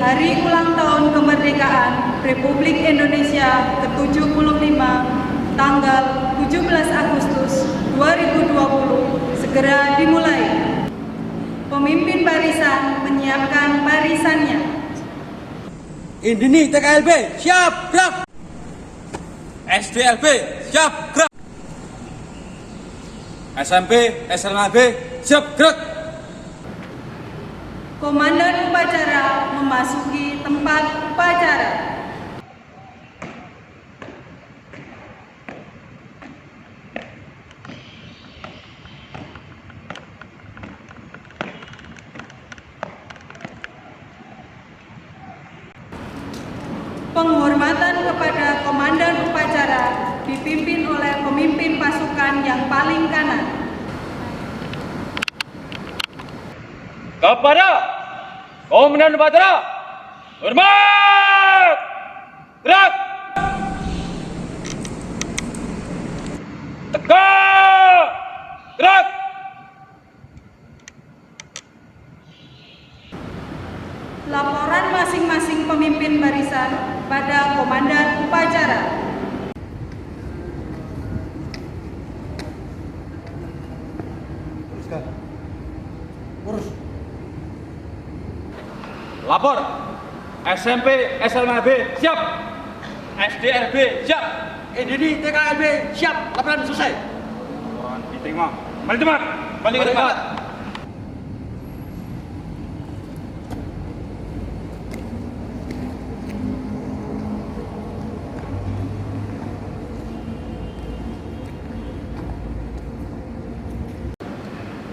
Hari Ulang Tahun Kemerdekaan Republik Indonesia ke-75 tanggal 17 Agustus 2020 segera dimulai. Pemimpin barisan menyiapkan barisannya. Indini TKLB siap gerak. SDLB siap gerak. SMP SLB siap gerak. Komandan upacara memasuki tempat upacara. Penghormatan kepada komandan upacara dipimpin oleh pemimpin pasukan yang paling kanan. Kepada komandan upacara, hormat, gerak, tegak, gerak. Laporan masing-masing pemimpin barisan pada komandan upacara. Urus. Lapor, SMP SLB siap, SDLB siap. Indini TKLB siap. Laporan selesai. Laporan diterima. Balik tempat. Balik ke tempat.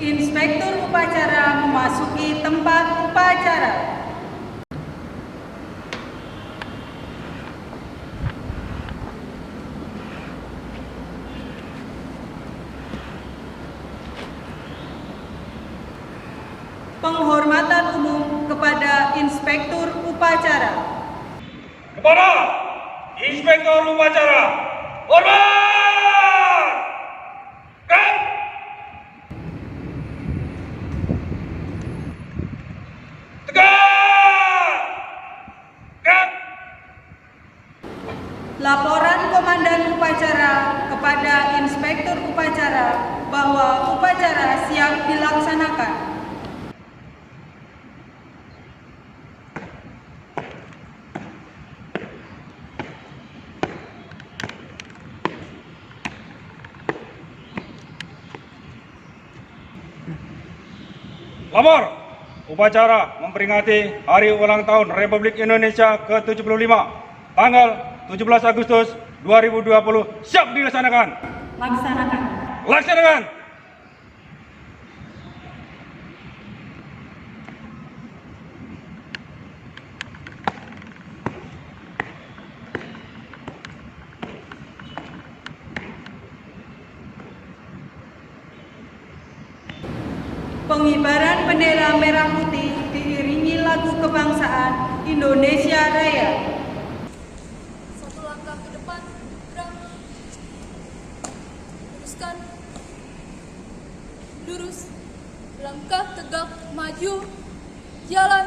Inspektur upacara memasuki tempat upacara. Penghormatan umum kepada Inspektur upacara. Kepada Inspektur upacara, hormat, gerak. Tegak, gerak. Laporan komandan upacara kepada Inspektur upacara bahwa upacara siap dilaksanakan. Lapor, upacara memperingati Hari Ulang Tahun Republik Indonesia ke-75 tanggal 17 Agustus 2020 siap dilaksanakan. Laksanakan. Laksanakan. Pengibaran bendera merah putih diiringi lagu kebangsaan Indonesia Raya. Satu langkah ke depan, gerak. Luruskan. Lurus. Langkah tegak, maju. Jalan.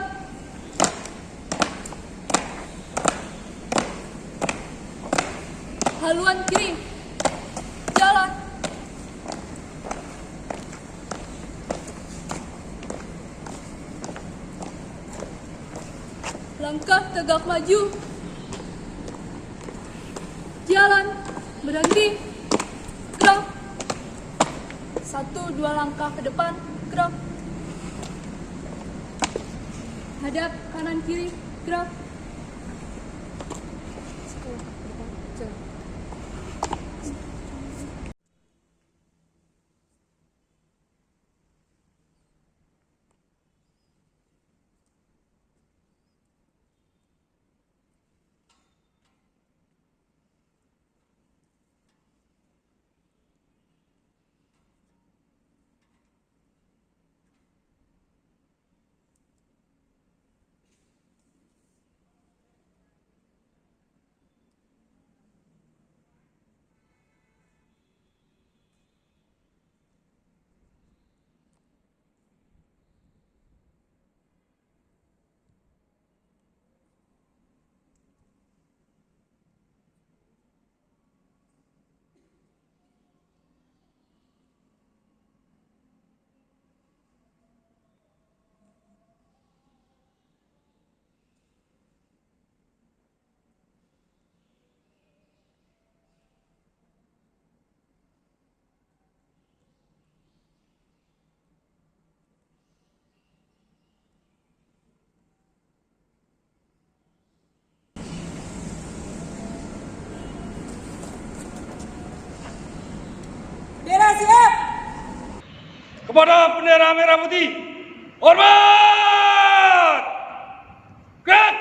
Haluan kiri. Jalan. Langkah tegak maju. Jalan. Berhenti. Gerak. 1-2 langkah ke depan. Gerak. Hadap kanan kiri. Gerak. Jalan. kepada bendera merah putih. Hormat! Gerak!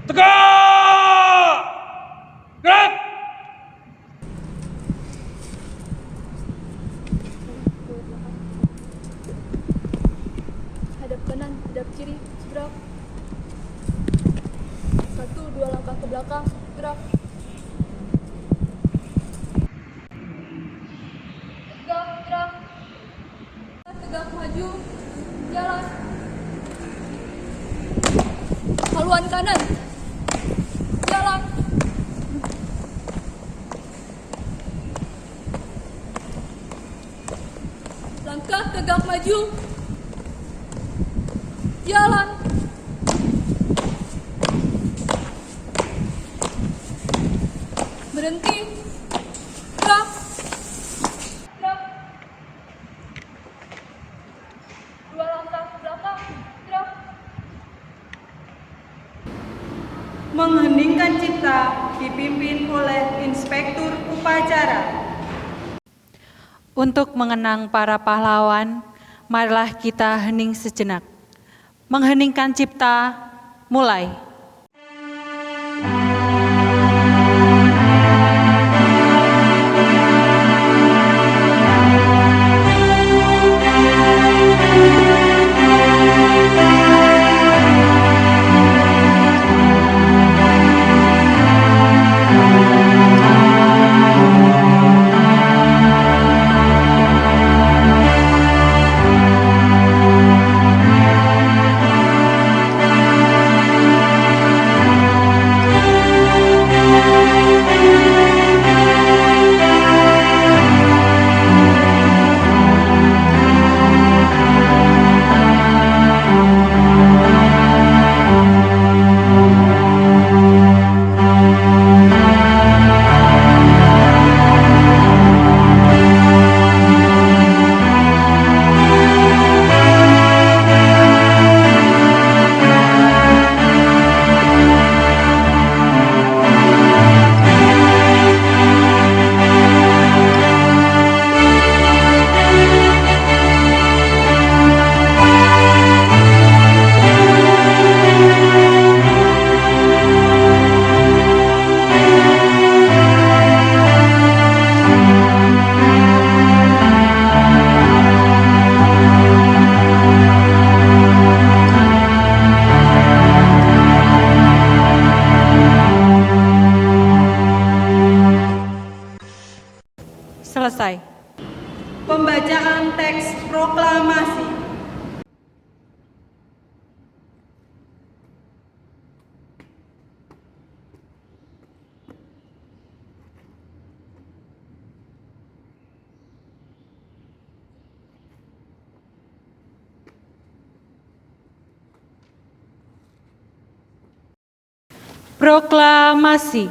Tegak! Gerak! Hadap kanan, hadap kiri, gerak. 1-2 langkah ke belakang, gerak. Tegak, gerak. Tegak maju, jalan. Haluan kanan, jalan. Langkah tegak maju, jalan. Berhenti, gerak. Gerak. 2 langkah ke belakang, gerak. Mengheningkan cipta dipimpin oleh Inspektur Upacara. Untuk mengenang para pahlawan, marilah kita hening sejenak. Mengheningkan cipta, mulai. Proklamasi.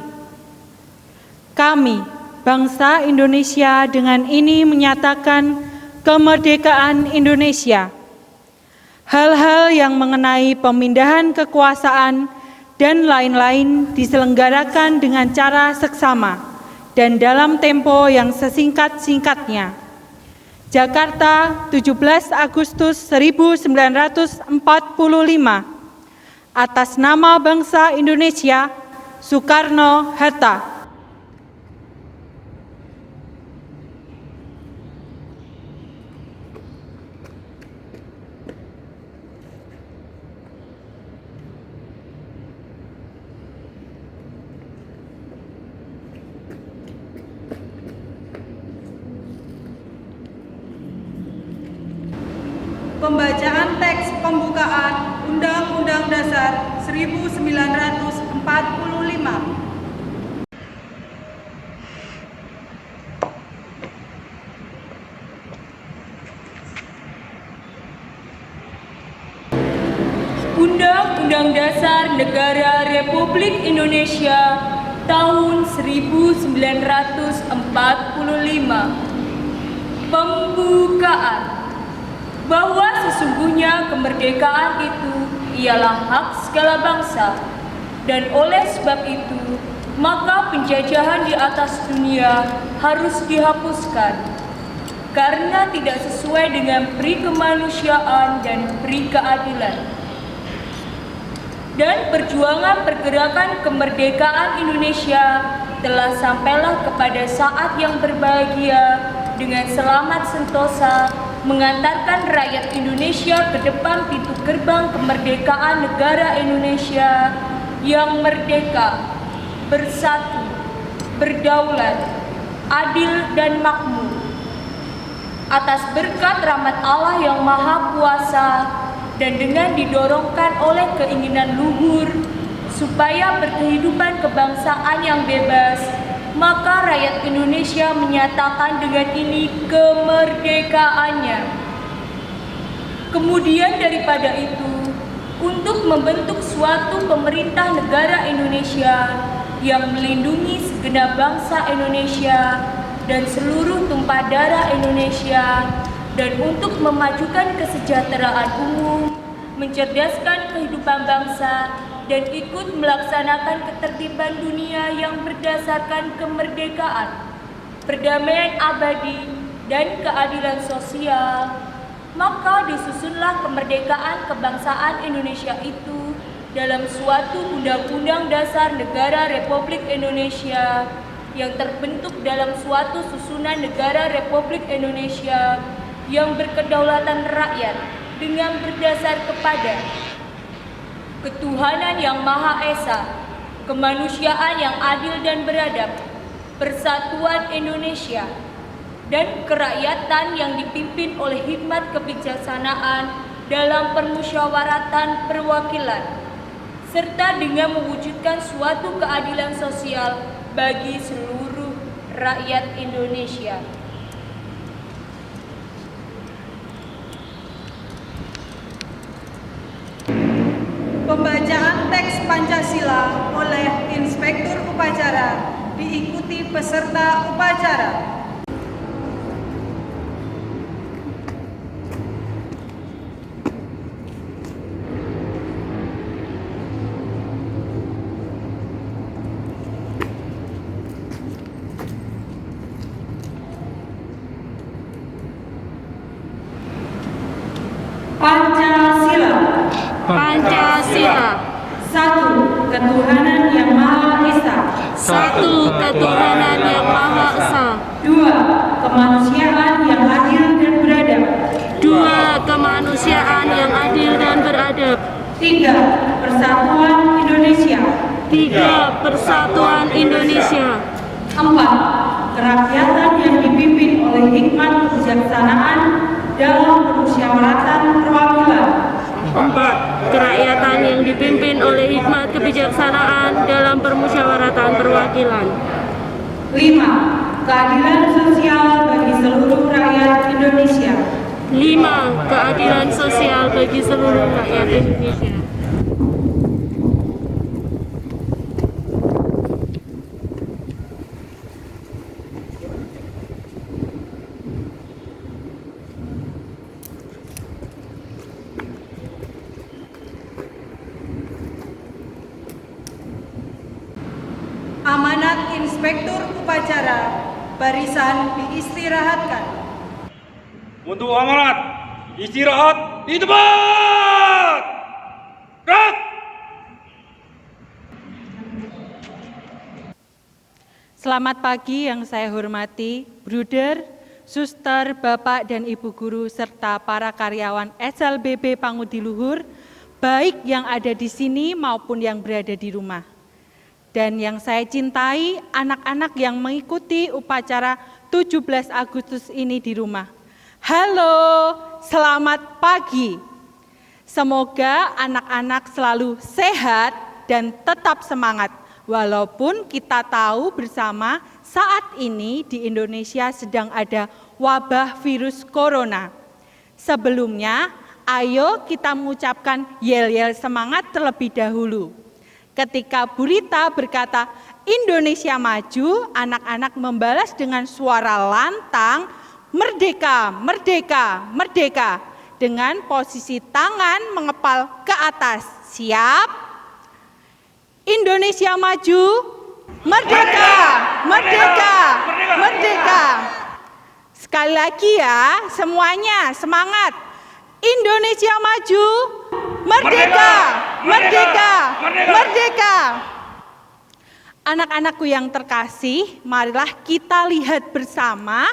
Kami, bangsa Indonesia, dengan ini menyatakan kemerdekaan Indonesia. Hal-hal yang mengenai pemindahan kekuasaan dan lain-lain diselenggarakan dengan cara seksama dan dalam tempo yang sesingkat-singkatnya. Jakarta, 17 Agustus 1945. Atas nama bangsa Indonesia, Soekarno-Hatta. Pembacaan teks pembukaan Undang-Undang Dasar 1945. Undang-Undang Dasar Negara Republik Indonesia tahun 1945. Pembukaan. Bahwa sesungguhnya kemerdekaan itu ialah hak segala bangsa, dan oleh sebab itu maka penjajahan di atas dunia harus dihapuskan karena tidak sesuai dengan peri kemanusiaan dan peri keadilan. Dan perjuangan pergerakan kemerdekaan Indonesia telah sampailah kepada saat yang berbahagia dengan selamat sentosa mengantarkan rakyat Indonesia ke depan pintu gerbang kemerdekaan negara Indonesia yang merdeka, bersatu, berdaulat, adil dan makmur. Atas berkat rahmat Allah yang Maha Kuasa dan dengan didorongkan oleh keinginan luhur supaya berkehidupan kebangsaan yang bebas, maka rakyat Indonesia menyatakan dengan ini kemerdekaannya. Kemudian daripada itu, untuk membentuk suatu pemerintah negara Indonesia yang melindungi segenap bangsa Indonesia dan seluruh tumpah darah Indonesia, dan untuk memajukan kesejahteraan umum, mencerdaskan kehidupan bangsa, dan ikut melaksanakan ketertiban dunia yang berdasarkan kemerdekaan, perdamaian abadi, dan keadilan sosial, maka disusunlah kemerdekaan kebangsaan Indonesia itu dalam suatu Undang-Undang Dasar Negara Republik Indonesia yang terbentuk dalam suatu susunan negara Republik Indonesia yang berkedaulatan rakyat dengan berdasar kepada ketuhanan yang Maha Esa, kemanusiaan yang adil dan beradab, persatuan Indonesia, dan kerakyatan yang dipimpin oleh hikmat kebijaksanaan dalam permusyawaratan perwakilan, serta dengan mewujudkan suatu keadilan sosial bagi seluruh rakyat Indonesia. Pembacaan teks Pancasila oleh Inspektur Upacara diikuti peserta upacara. Pancasila. Pancasila. 1. Ketuhanan yang Maha Esa. 1. Ketuhanan yang Maha Esa. 2. Kemanusiaan yang adil dan beradab. 2. Kemanusiaan yang adil dan beradab. 3. Persatuan Indonesia. 3. Persatuan Indonesia. 4. Kerakyatan yang dipimpin oleh hikmat kebijaksanaan dalam permusyawaratan perwakilan. 4. Kerakyatan yang dipimpin oleh hikmat kebijaksanaan dalam permusyawaratan perwakilan. 5. Keadilan sosial bagi seluruh rakyat Indonesia. 5. Keadilan sosial bagi seluruh rakyat Indonesia. inspektur upacara, barisan diistirahatkan. Untuk amanat, istirahat di tempat. Gerak! Selamat pagi yang saya hormati, Bruder, Suster, Bapak dan Ibu Guru, serta para karyawan SLBB Pangudi Luhur, baik yang ada di sini maupun yang berada di rumah. Dan yang saya cintai, anak-anak yang mengikuti upacara 17 Agustus ini di rumah. Halo, selamat pagi. Semoga anak-anak selalu sehat dan tetap semangat. Walaupun kita tahu bersama saat ini di Indonesia sedang ada wabah virus corona. Sebelumnya, ayo kita mengucapkan yel-yel semangat terlebih dahulu. Ketika Bu Rita berkata, Indonesia maju, anak-anak membalas dengan suara lantang, merdeka, merdeka, merdeka, dengan posisi tangan mengepal ke atas. Siap? Indonesia maju, merdeka, merdeka, merdeka. Sekali lagi ya, semuanya semangat. Indonesia maju, merdeka, merdeka, merdeka. Anak-anakku yang terkasih, marilah kita lihat bersama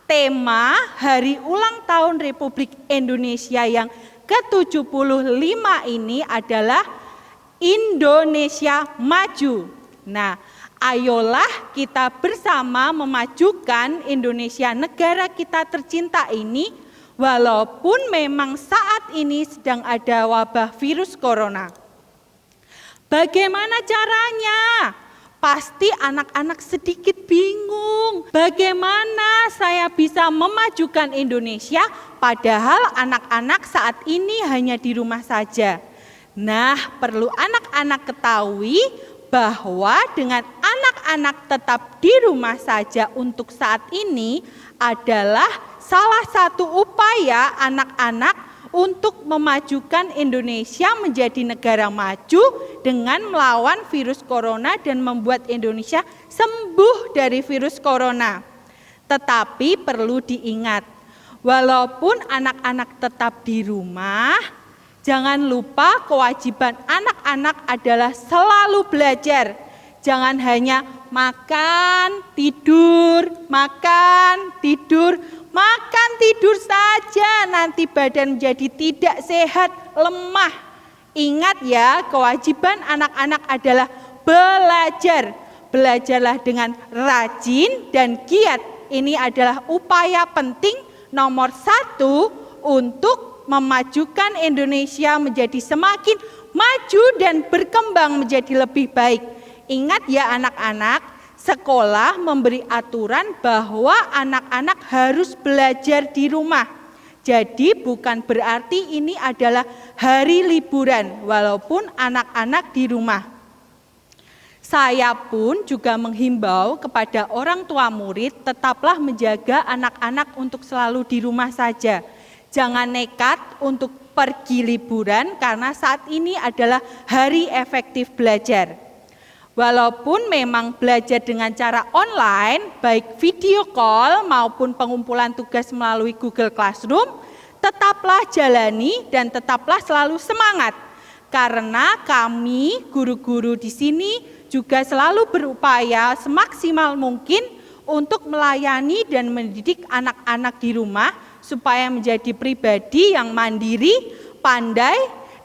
tema Hari Ulang Tahun Republik Indonesia yang ke-75 ini adalah Indonesia Maju. Nah, ayolah kita bersama memajukan Indonesia, negara kita tercinta ini, walaupun memang saat ini sedang ada wabah virus corona. Bagaimana caranya? Pasti anak-anak sedikit bingung. Bagaimana saya bisa memajukan Indonesia padahal anak-anak saat ini hanya di rumah saja. Nah, perlu anak-anak ketahui bahwa dengan anak-anak tetap di rumah saja untuk saat ini adalah salah satu upaya anak-anak untuk memajukan Indonesia menjadi negara maju dengan melawan virus corona dan membuat Indonesia sembuh dari virus corona. Tetapi perlu diingat, walaupun anak-anak tetap di rumah, jangan lupa kewajiban anak-anak adalah selalu belajar. Jangan hanya makan, tidur, makan, tidur, makan, tidur saja. Nanti badan menjadi tidak sehat, lemah. Ingat ya, kewajiban anak-anak adalah belajar. Belajarlah dengan rajin dan giat. Ini adalah upaya penting nomor 1 untuk memajukan Indonesia menjadi semakin maju dan berkembang menjadi lebih baik. Ingat ya anak-anak, sekolah memberi aturan bahwa anak-anak harus belajar di rumah. Jadi bukan berarti ini adalah hari liburan walaupun anak-anak di rumah. Saya pun juga menghimbau kepada orang tua murid tetaplah menjaga anak-anak untuk selalu di rumah saja. Jangan nekat untuk pergi liburan karena saat ini adalah hari efektif belajar. Walaupun memang belajar dengan cara online, baik video call maupun pengumpulan tugas melalui Google Classroom, tetaplah jalani dan tetaplah selalu semangat. Karena kami, guru-guru di sini juga selalu berupaya semaksimal mungkin untuk melayani dan mendidik anak-anak di rumah supaya menjadi pribadi yang mandiri, pandai,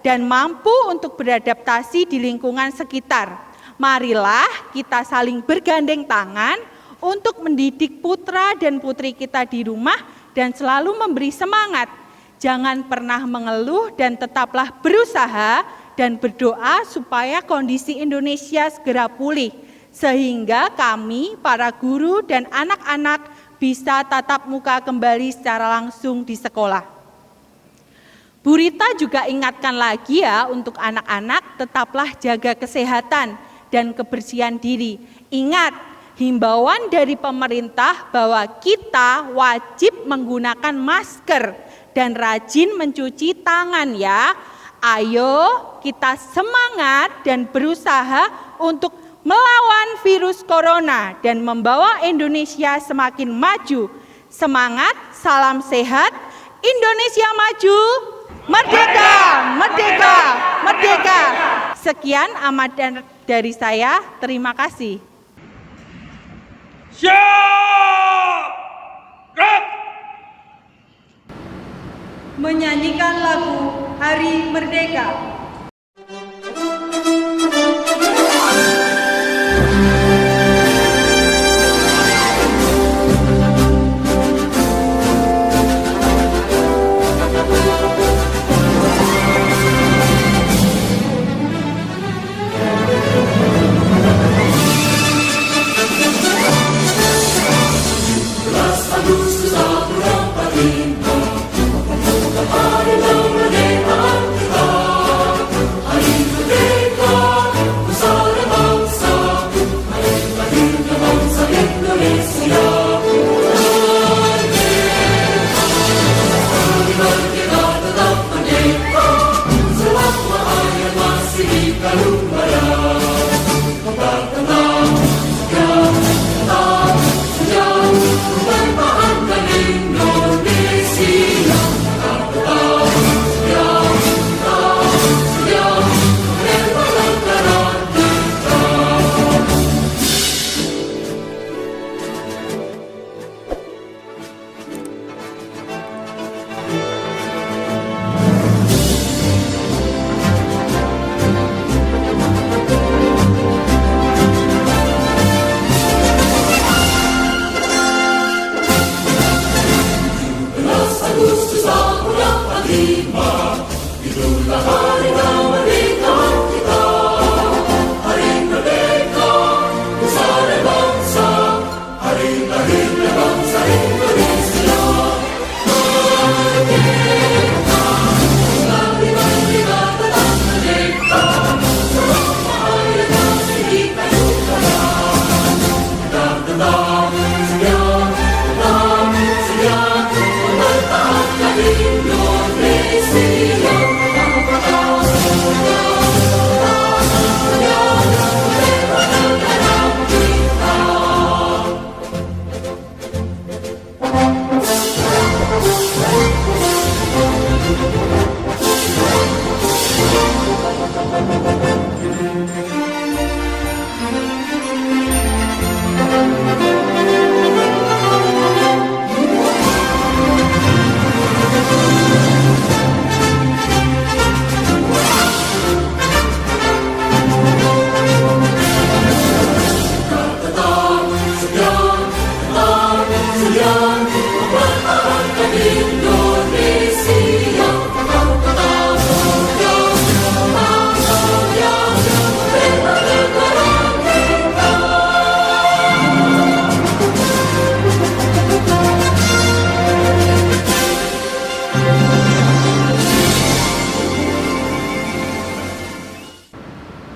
dan mampu untuk beradaptasi di lingkungan sekitar. Marilah kita saling bergandeng tangan untuk mendidik putra dan putri kita di rumah dan selalu memberi semangat. Jangan pernah mengeluh dan tetaplah berusaha dan berdoa supaya kondisi Indonesia segera pulih. Sehingga kami, para guru dan anak-anak bisa tatap muka kembali secara langsung di sekolah. Bu Rita juga ingatkan lagi ya untuk anak-anak tetaplah jaga kesehatan dan kebersihan diri. Ingat, himbauan dari pemerintah bahwa kita wajib menggunakan masker dan rajin mencuci tangan ya. Ayo kita semangat dan berusaha untuk melawan virus corona dan membawa Indonesia semakin maju. Semangat, salam sehat, Indonesia maju, merdeka, merdeka, merdeka. Sekian amat dari saya, terima kasih. Siap! Gerak! Menyanyikan lagu Hari Merdeka.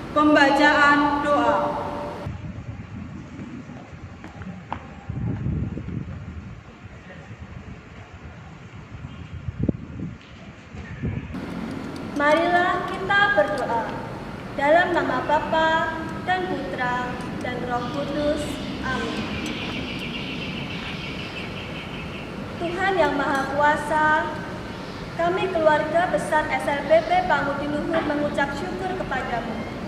Pembacaan doa. Marilah kita berdoa dalam nama Bapa dan Putra dan Roh Kudus. Amin. Tuhan yang Maha Kuasa, kami keluarga besar SLBP Pangudi Luhur mengucap syukur kepadamu.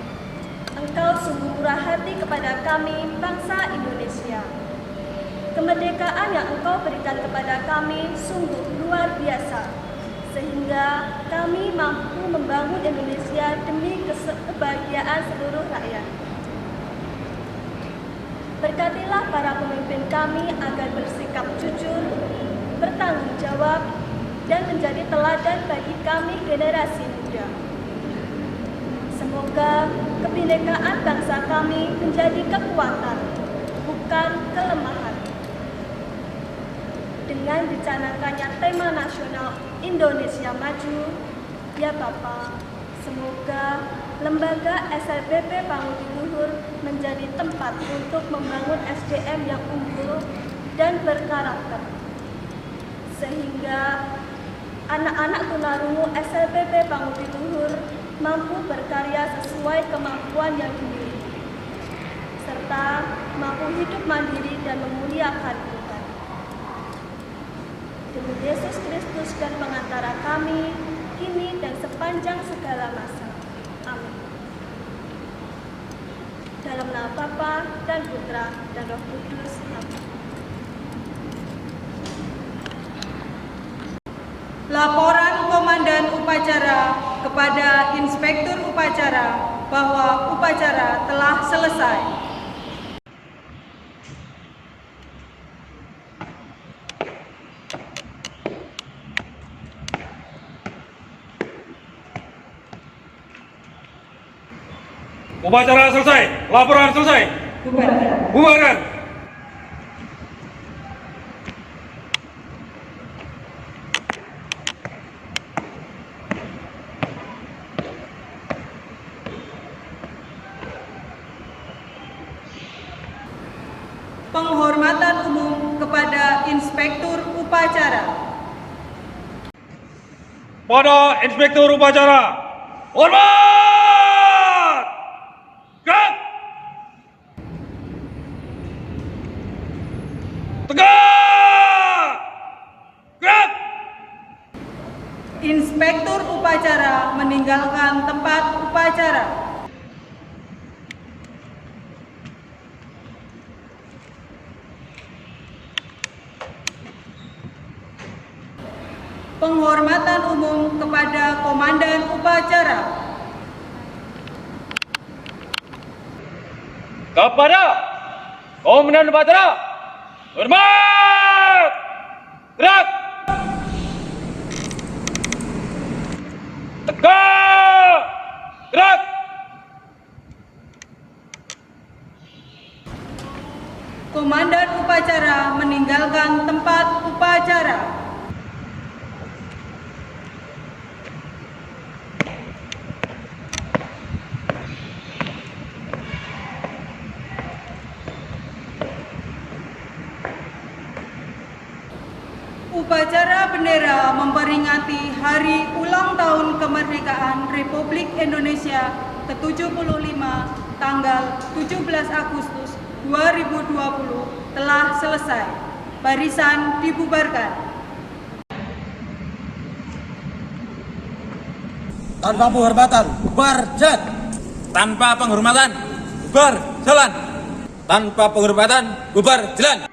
Engkau sungguh murah hati kepada kami, bangsa Indonesia. Kemerdekaan yang Engkau berikan kepada kami sungguh luar biasa, sehingga kami mampu membangun Indonesia demi kebahagiaan seluruh rakyat. Berkatilah para pemimpin kami agar bersikap jujur, bertanggung jawab, dan menjadi teladan bagi kami generasi muda. Semoga kebinekaan bangsa kami menjadi kekuatan, bukan kelemahan. Dengan dicanangkannya tema nasional Indonesia Maju, ya Bapak, semoga lembaga SLBP Pangudi Luhur menjadi tempat untuk membangun SDM yang unggul dan berkarakter, sehingga anak-anak tunarungu SLBP Pangudi Luhur mampu berkarya sesuai kemampuan yang dimiliki. serta mampu hidup mandiri dan memuliakan Tuhan. Demi Yesus Kristus dan pengantara kami, kini dan sepanjang segala masa. Amin. Dalam nama Bapa dan Putra dan Roh Kudus. Amin. Laporan Komandan Upacara kepada Inspektur Upacara bahwa upacara telah selesai. Upacara selesai. Laporan selesai. Bubarkan. Penghormatan umum kepada Inspektur Upacara. Pada Inspektur Upacara. Hormat! Gerak! Tegak! Gerak! Inspektur Upacara meninggalkan tempat upacara. Penghormatan umum kepada Komandan Upacara. Kepada Komandan Upacara. Hormat! Gerak! Tegak! Gerak! Komandan Upacara meninggalkan tempat upacara. Upacara bendera memperingati Hari Ulang Tahun Kemerdekaan Republik Indonesia ke-75 tanggal 17 Agustus 2020 telah selesai. Barisan dibubarkan. Tanpa penghormatan, bubar jalan. Tanpa penghormatan, bubar jalan. Tanpa penghormatan, bubar jalan.